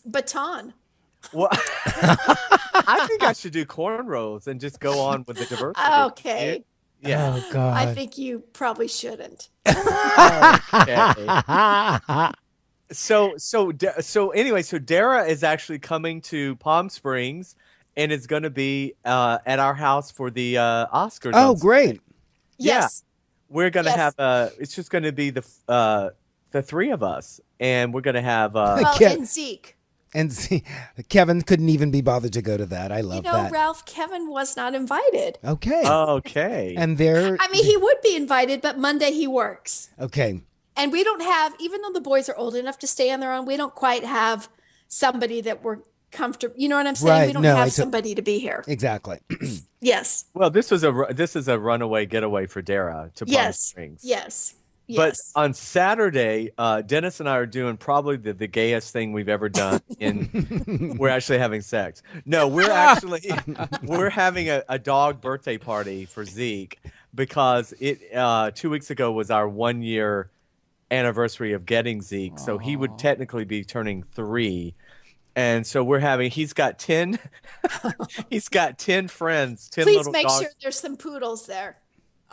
baton. Well, I think I should do cornrows and just go on with the diversity. Okay. Yeah. Oh God. I think you probably shouldn't. Okay. So anyway, so Dara is actually coming to Palm Springs, and is going to be at our house for the Oscars. Oh, on great. Yeah. Yes. We're going to Yes. have it's just going to be the three of us, and we're going to have Well, Okay. and Zeke. And see, Kevin couldn't even be bothered to go to that. I love that. Ralph, Kevin was not invited. Okay. okay. And there. I mean, he would be invited, but Monday he works. Okay. And we don't have, even though the boys are old enough to stay on their own, we don't quite have somebody that we're comfortable. You know what I'm saying? Right. We don't No, have somebody to be here. Exactly. Yes. Well, this is a runaway getaway for Dara to Palm Yes. Springs. Yes. But Yes. on Saturday, Dennis and I are doing probably the gayest thing we've ever done. We're actually having sex. No, we're having a dog birthday party for Zeke because 2 weeks ago was our 1 year anniversary of getting Zeke. So he would technically be turning 3. And so he's got 10 friends, 10 Please little make dogs. sure there's some poodles there.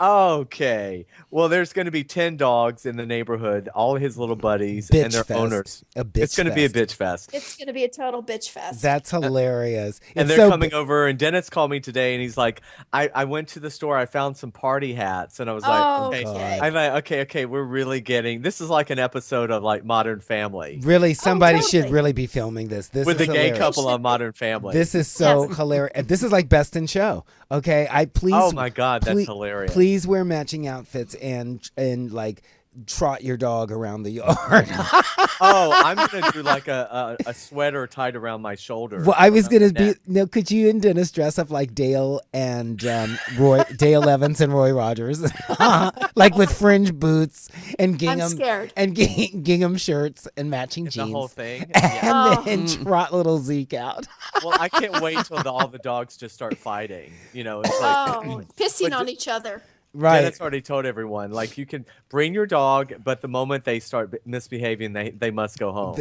Okay. Well, there's going to be 10 dogs in the neighborhood, all his little buddies and their Bitch fest. owners. A bitch It's going to be a fest. bitch fest. It's going to be a total bitch fest. That's hilarious. And It's they're so coming over, and Dennis called me today, and he's like, I went to the store, I found some party hats, and I was like, Oh, okay. God. I'm like, okay, we're really this is like an episode of like Modern Family Really, somebody should totally. really be filming this. This with is the gay hilarious. couple on Modern Family. This is so Yes. hilarious. This is like Best in Show. Okay, Oh my God, that's hilarious. Please wear matching outfits and like trot your dog around the yard. Oh, I'm gonna do like a sweater tied around my shoulder. Well, I was around gonna the neck. be. No, could you and Dennis dress up like Dale and Dale Evans and Roy Rogers, like with fringe boots and gingham scared. and gingham shirts and matching The jeans, whole thing. and Yeah. then trot little Zeke out. Well, I can't wait till all the dogs just start fighting. You know, it's like Pissing But on each other. Right. Dennis already told everyone, like, you can bring your dog, but the moment they start misbehaving, they must go home.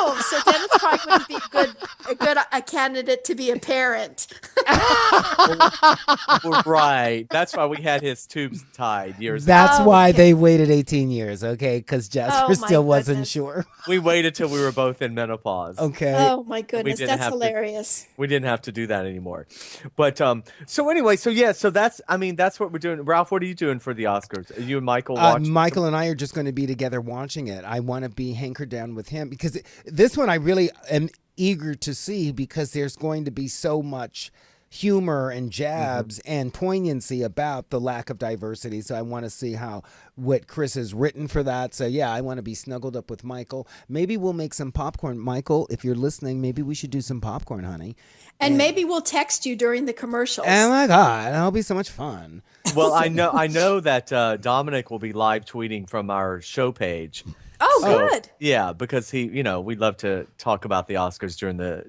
Oh, so Dennis probably wouldn't be a candidate to be a parent. Right. That's why we had his tubes tied years ago. That's Oh, why okay. they waited 18 years, okay? Because Jasper Oh, my still wasn't goodness. sure. We waited till we were both in menopause. Okay. Oh my goodness, didn't that's have to- hilarious. We didn't have to do that anymore. But so anyway, so that's what we're doing. Ralph, what are you doing for the Oscars? Are you and Michael watching? Michael and I are just going to be together watching it. I want to be hankered down with him because this one I really am eager to see because there's going to be so much humor and jabs and poignancy about the lack of diversity. So I want to see what Chris has written for that. So yeah, I want to be snuggled up with Michael. Maybe we'll make some popcorn. Michael, if you're listening, maybe we should do some popcorn, honey. And maybe we'll text you during the commercials. Oh my God, that'll be so much fun. Well, I know that Dominic will be live tweeting from our show page. Oh, So, good. Yeah, because we'd love to talk about the Oscars during the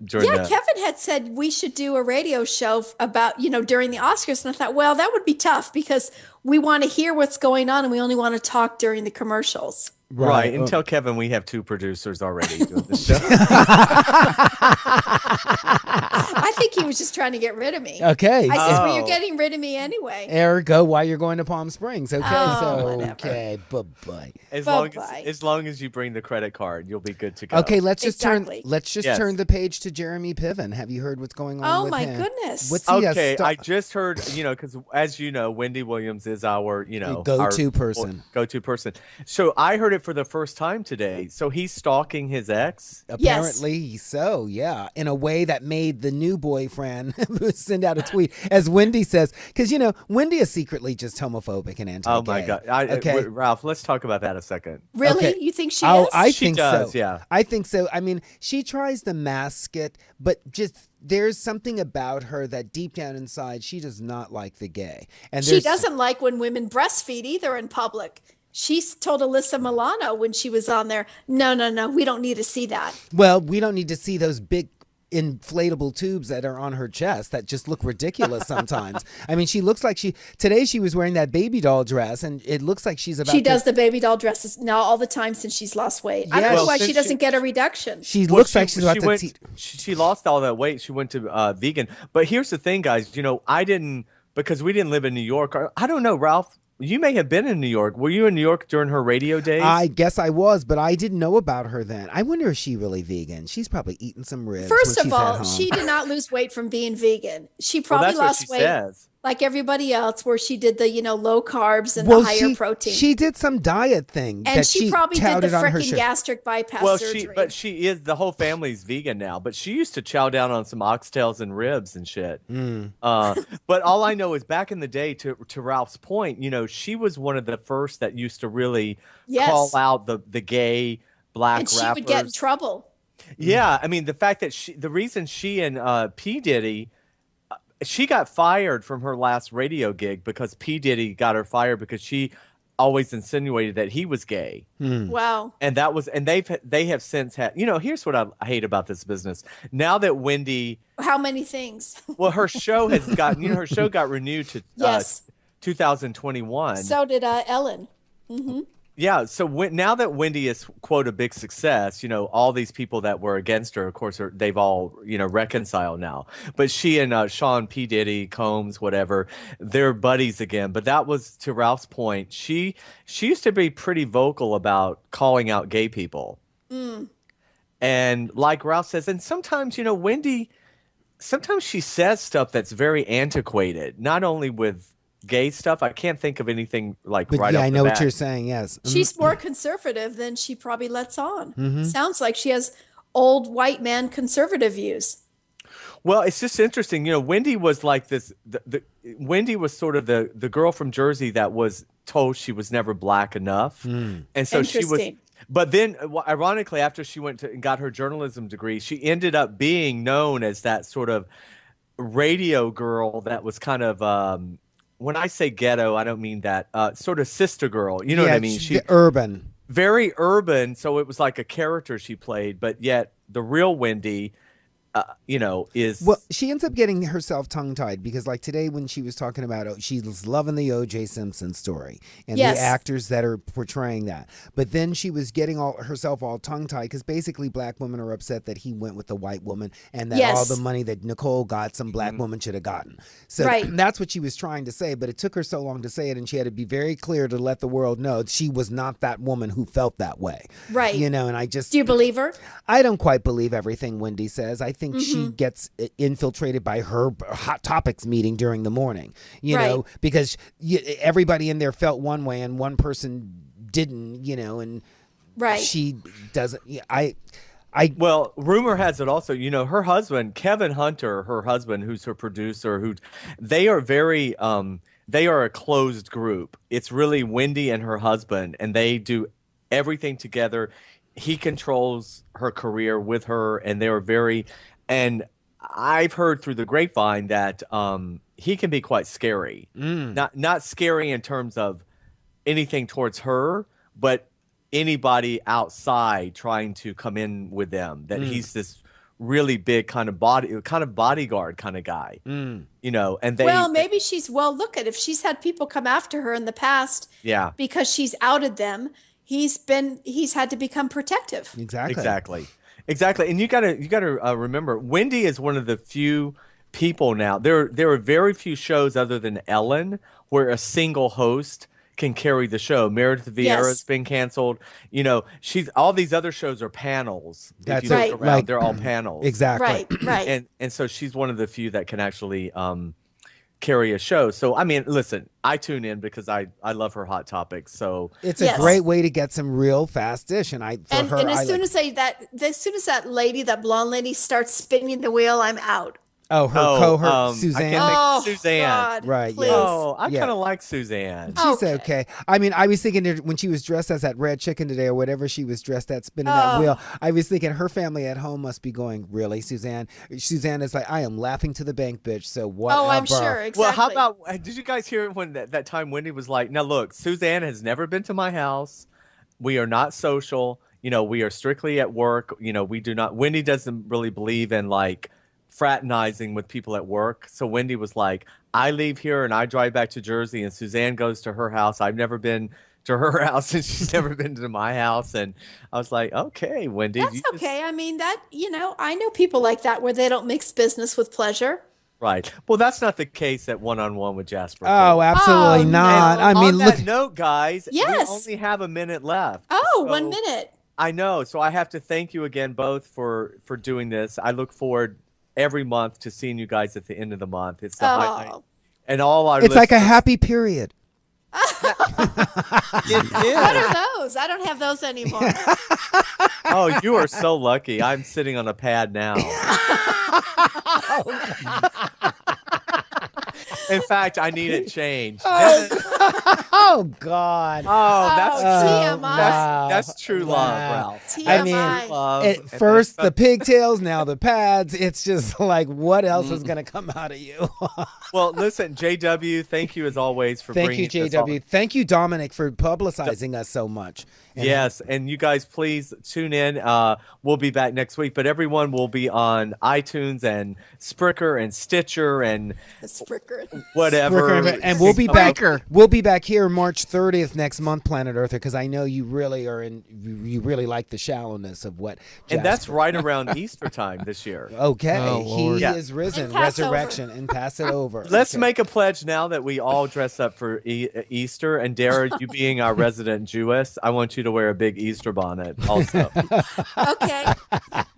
Kevin had said we should do a radio show about, during the Oscars. And I thought, well, that would be tough because we want to hear what's going on and we only want to talk during the commercials. Right. And tell Kevin we have 2 producers already doing the show. I think he was just trying to get rid of me. Okay. I said, well, Oh. you're getting rid of me anyway. Ergo, why you're going to Palm Springs? Okay, whatever. okay, bye bye. As Bye-bye. long as you bring the credit card, you'll be good to go. Okay, let's just Exactly. turn turn the page to Jeremy Piven. Have you heard what's going on Oh, with my him? goodness. What's he Okay, I just heard, because as you know, Wendy Williams is our, Go-to person. Go-to person. So I heard it for the first time today. So he's stalking his ex. Apparently so, yeah. In a way that made the new boyfriend send out a tweet, as Wendy says, because Wendy is secretly just homophobic and anti-gay. Oh my God. Okay. Ralph, let's talk about that a second. Really? Okay. You think she Oh, is? I She think does, so. yeah. I think so. I mean, she tries to mask it, but just there's something about her that deep down inside she does not like the gay. And She there's- doesn't like when women breastfeed either in public. She's told Alyssa Milano when she was on there, no, we don't need to see that. Well, we don't need to see those big inflatable tubes that are on her chest that just look ridiculous sometimes. I mean, she looks like today she was wearing that baby doll dress and it looks like she's about She to, does the baby doll dresses now all the time since she's lost weight. I Yeah. don't know Well, why since she doesn't she- get a reduction. she Well, looks like she's about she to went, she lost all that weight. She went to vegan. But here's the thing, guys. Because we didn't live in New York. I don't know, Ralph. You may have been in New York. Were you in New York during her radio days? I guess I was, but I didn't know about her then. I wonder if she really vegan. She's probably eating some ribs. First when of she's at all, home. she did not lose weight from being vegan. She Well, probably that's what lost she weight says. like everybody else, where she did the low carbs and well, the higher protein. She did some diet thing and that she probably did touted the on her freaking show. gastric bypass Well, surgery. the whole family's vegan now, but she used to chow down on some oxtails and ribs and shit. But all I know is back in the day, to Ralph's point, she was one of the first that used to really Yes. call out the gay black and she rappers. would get in trouble. Yeah, I mean the fact that the reason she and P Diddy, she got fired from her last radio gig because P Diddy got her fired because she always insinuated that he was gay. Wow. And that was, and they have since had, here's what I hate about this business. Now that Wendy, How many things? well, her show has gotten, her show got renewed to Yes. 2021. So did Ellen. Yeah, so now that Wendy is, quote, a big success, all these people that were against her, of course, they've all, reconciled now. But she and Sean P. Diddy, Combs, whatever, they're buddies again. But that was, to Ralph's point, she used to be pretty vocal about calling out gay people. And like Ralph says, and sometimes, Wendy, sometimes she says stuff that's very antiquated, not only with gay stuff. I can't think of anything like But right yeah, off I the know bat. what you're saying. Yes. She's more conservative than she probably lets on. Sounds like she has old white man conservative views. Well, it's just interesting. Wendy was like this. Wendy was sort of the girl from Jersey that was told she was never black enough, and so she was. Interesting. But then, ironically, after she went and got her journalism degree, she ended up being known as that sort of radio girl that was kind of. When I say ghetto, I don't mean that. Sort of sister girl. You know what I mean? She urban. Very urban. So it was like a character she played, but yet the real Wendy, is. Well, she ends up getting herself tongue-tied because, like today, when she was talking about, she was loving the O.J. Simpson story and Yes. the actors that are portraying that. But then she was getting herself all tongue-tied because basically black women are upset that he went with the white woman and that Yes. all the money that Nicole got, some black woman should have gotten. So Right. that's what she was trying to say. But it took her so long to say it, and she had to be very clear to let the world know she was not that woman who felt that way. Right. And I just. Do you believe her? I don't quite believe everything Wendy says. I think she Mm-hmm. gets infiltrated by her Hot Topics meeting during the morning, Right. because everybody in there felt one way and one person didn't, and Right. she doesn't. Well, rumor has it also, her husband, Kevin Hunter, her husband, who's her producer, they are very, they are a closed group. It's really Wendy and her husband, and they do everything together. He controls her career with her, and they are very, and I've heard through the grapevine that he can be quite scary. Not scary in terms of anything towards her, but anybody outside trying to come in with them. That he's this really big kind of bodyguard kind of guy. And they. Well, maybe look at if she's had people come after her in the past Yeah. because she's outed them, he's had to become protective. Exactly. Exactly, and you gotta remember, Wendy is one of the few people now. There are very few shows other than Ellen where a single host can carry the show. Meredith Vieira's Yes. been canceled. She's all these other shows are panels. That's if you it. look around, Like- they're all panels. Exactly. Right. And so she's one of the few that can actually carry a show. So I mean, listen, I tune in because I love her Hot Topics. So It's Yes. a great way to get some real fast dish, and And as soon as that lady, that blonde lady, starts spinning the wheel, I'm out. her cohort Suzanne. I can't think Suzanne. God, Right, Please. yes. Oh, I Yeah. kind of like Suzanne. She's Okay. okay. I mean, I was thinking when she was dressed as that red chicken today or whatever she was dressed at spinning that wheel, I was thinking her family at home must be going, really, Suzanne? Suzanne is like, I am laughing to the bank, bitch, so whatever. Oh, I'm sure. Exactly. Well, how about, did you guys hear when that time Wendy was like, now look, Suzanne has never been to my house. We are not social. We are strictly at work. We do not, Wendy doesn't really believe in like fraternizing with people at work. So Wendy was like, I leave here and I drive back to Jersey, and Suzanne goes to her house. I've never been to her house and she's never been to my house. And I was like, okay, Wendy. That's okay. I mean, I know people like that where they don't mix business with pleasure. Right. Well, that's not the case at One-on-One with Jasper. Oh, absolutely Oh, not. no. I mean, on look. that note, guys, Yes. we only have a minute left. Oh, So- 1 minute. I know. So I have to thank you again both for doing this. I look forward every month to seeing you guys at the end of the month. It's the highlight. Oh. And all our It's like a listeners- happy period. It is. What are those? I don't have those anymore. Oh, you are so lucky. I'm sitting on a pad now. In fact, I need it changed. Oh God. Oh, that's TMI. that's true love, Ralph. TMI. I mean, Love, At and first that's- the pigtails, now the pads. It's just like, what else is going to come out of you? Well, listen, JW, thank you as always for Thank bringing you, this all- JW. Thank you, Dominic, for publicizing us so much. And Yes, and you guys please tune in. We'll be back next week, but everyone will be on iTunes and Spreaker and Stitcher and Spricker. whatever. And we'll be back. Spreaker. We'll be back here March 30th next month, Planet Earther, because I know you really are in. You really like the shallowness of what. And that's Jasper- right around Easter time this year. Okay. Oh, Lord. He Yeah. is risen, And Passover. resurrection, and pass it over. Let's Okay. make a pledge now that we all dress up for Easter. And Dara, you being our resident Jewess, I want you to wear a big Easter bonnet also. Okay.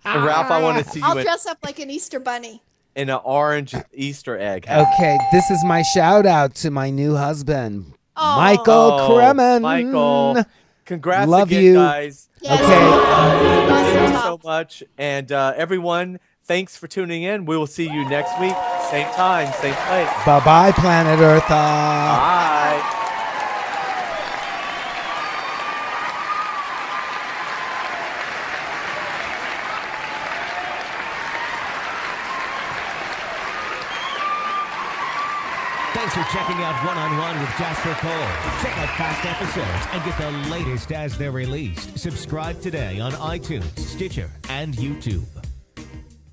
And Ralph, I want to see you I'll in dress up like an Easter bunny. an orange Easter egg hat. Okay, this is my shout out to my new husband, Aw. Michael Oh, Kremen. Michael, congrats Love again, you. guys. Yes. Okay. Thank you so Awesome. much. And everyone, thanks for tuning in. We will see you next week. Same time, same place. Bye bye, Planet Earth. Bye. Thanks for checking out One-on-One with Jasper Cole. Check out past episodes and get the latest as they're released. Subscribe today on iTunes, Stitcher, and YouTube.